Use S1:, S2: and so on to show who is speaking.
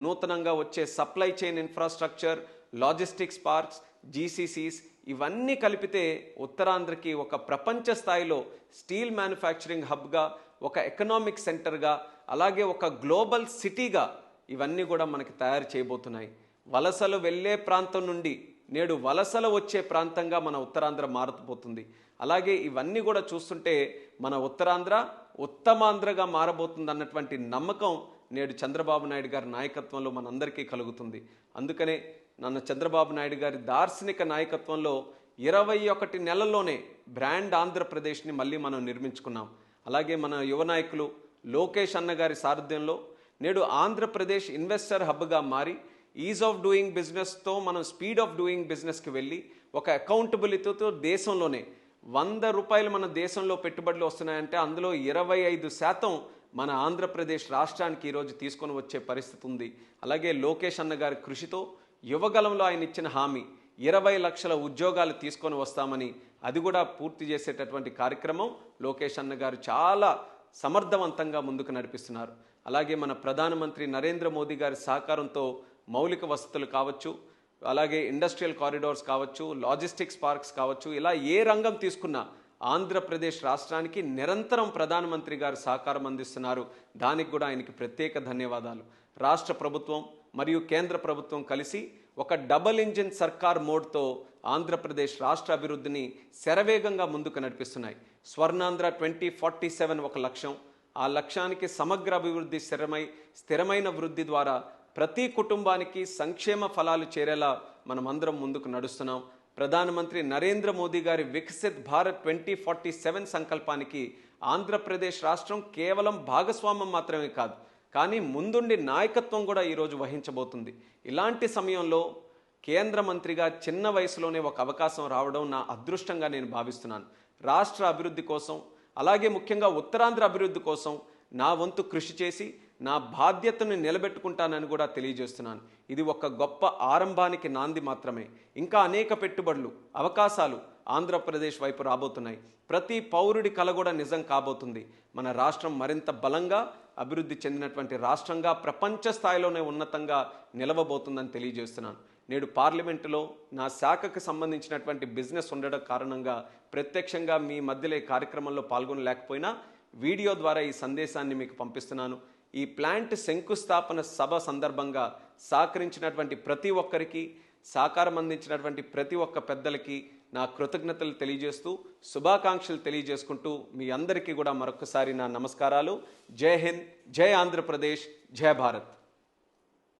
S1: నూతనంగా వచ్చే supply chain infrastructure, logistics parks, GCCs ఇవన్నీ కలిపితే ఉత్తరాంధ్రకి ఒక ప్రపంచ స్థాయిలో స్టీల్ మ్యానుఫ్యాక్చరింగ్ హబ్గా, ఒక ఎకనామిక్ సెంటర్గా, అలాగే ఒక గ్లోబల్ సిటీగా ఇవన్నీ కూడా మనకి తయారు చేయబోతున్నాయి. వలసలు వెళ్ళే ప్రాంతం నుండి నేడు వలసలు వచ్చే ప్రాంతంగా మన ఉత్తరాంధ్ర మారబోతుంది. అలాగే ఇవన్నీ కూడా చూస్తుంటే మన ఉత్తరాంధ్ర ఉత్తమాంధ్రగా మారబోతుంది అన్నటువంటి నమ్మకం నేడు చంద్రబాబు నాయుడు గారి నాయకత్వంలో మనందరికీ కలుగుతుంది. అందుకనే చంద్రబాబు నాయుడు గారి దార్శనిక నాయకత్వంలో 21 నెలల్లోనే బ్రాండ్ ఆంధ్రప్రదేశ్ని మళ్ళీ మనం నిర్మించుకున్నాం. అలాగే మన యువ నాయకులు లోకేష్ అన్న గారి సారథ్యంలో నేడు ఆంధ్రప్రదేశ్ ఇన్వెస్టర్ హబ్గా మారి ఈజ్ ఆఫ్ డూయింగ్ బిజినెస్తో మనం స్పీడ్ ఆఫ్ డూయింగ్ బిజినెస్కి వెళ్ళి ఒక అకౌంటబిలిటీతో దేశంలోనే 100 రూపాయలు మన దేశంలో పెట్టుబడులు వస్తున్నాయంటే అందులో 25% మన ఆంధ్రప్రదేశ్ రాష్ట్రానికి ఈరోజు తీసుకొని వచ్చే పరిస్థితి ఉంది. అలాగే లోకేష్ అన్న గారి కృషితో యువగలంలో ఆయన ఇచ్చిన హామీ 20 లక్షల ఉద్యోగాలు తీసుకొని వస్తామని అది కూడా పూర్తి చేసేటటువంటి కార్యక్రమం లోకేష్ అన్న గారు చాలా సమర్థవంతంగా ముందుకు నడిపిస్తున్నారు. అలాగే మన ప్రధానమంత్రి నరేంద్ర మోదీ గారి సహకారంతో మౌలిక వసతులు కావచ్చు, అలాగే ఇండస్ట్రియల్ కారిడార్స్ కావచ్చు, లాజిస్టిక్స్ పార్క్స్ కావచ్చు, ఇలా ఏ రంగం తీసుకున్నా ఆంధ్రప్రదేశ్ రాష్ట్రానికి నిరంతరం ప్రధానమంత్రి గారు సహకారం అందిస్తున్నారు. దానికి కూడా ఆయనకి ప్రత్యేక ధన్యవాదాలు. రాష్ట్ర ప్రభుత్వం మరియు కేంద్ర ప్రభుత్వం కలిసి ఒక డబుల్ ఇంజిన్ సర్కార్ మోడ్తో ఆంధ్రప్రదేశ్ రాష్ట్ర అభివృద్ధిని శరవేగంగా ముందుకు నడిపిస్తున్నాయి. స్వర్ణాంధ్ర 2047 ఒక లక్ష్యం. ఆ లక్ష్యానికి సమగ్ర అభివృద్ధి, స్థిరమైన వృద్ధి ద్వారా ప్రతి కుటుంబానికి సంక్షేమ ఫలాలు చేరేలా మనమందరం ముందుకు నడుస్తున్నాం. ప్రధానమంత్రి నరేంద్ర మోదీ గారి వికసిత్ భారత్ 2047 సంకల్పానికి ఆంధ్రప్రదేశ్ రాష్ట్రం కేవలం భాగస్వామ్యం మాత్రమే కాదు, కానీ ముందుండి నాయకత్వం కూడా ఈరోజు వహించబోతుంది. ఇలాంటి సమయంలో కేంద్ర మంత్రిగా చిన్న వయసులోనే ఒక అవకాశం రావడం నా అదృష్టంగా నేను భావిస్తున్నాను. రాష్ట్ర అభివృద్ధి కోసం, అలాగే ముఖ్యంగా ఉత్తరాంధ్ర అభివృద్ధి కోసం నా వంతు కృషి చేసి నా బాధ్యతను నిలబెట్టుకుంటానని కూడా తెలియజేస్తున్నాను. ఇది ఒక గొప్ప ఆరంభానికి నాంది మాత్రమే. ఇంకా అనేక పెట్టుబడులు, అవకాశాలు ఆంధ్రప్రదేశ్ వైపు రాబోతున్నాయి. ప్రతి పౌరుడి కల కూడా నిజం కాబోతుంది. మన రాష్ట్రం మరింత బలంగా అభివృద్ధి చెందినటువంటి రాష్ట్రంగా ప్రపంచ స్థాయిలోనే ఉన్నతంగా నిలవబోతుందని తెలియజేస్తున్నాను. నేడు పార్లమెంటులో నా శాఖకు సంబంధించినటువంటి బిజినెస్ ఉండడం కారణంగా ప్రత్యక్షంగా మీ మధ్యలో ఈ కార్యక్రమంలో పాల్గొనలేకపోయినా వీడియో ద్వారా ఈ సందేశాన్ని మీకు పంపిస్తున్నాను. ఈ ప్లాంట్ శంకుస్థాపన సభ సందర్భంగా సహకరించినటువంటి ప్రతి ఒక్కరికి, సహకారం అందించినటువంటి ప్రతి ఒక్క పెద్దలకి నా కృతజ్ఞతలు తెలియజేస్తూ, శుభాకాంక్షలు తెలియజేసుకుంటూ మీ అందరికీ కూడా మరొకసారి నా నమస్కారాలు. జై హింద్, జై ఆంధ్రప్రదేశ్, జై భారత్.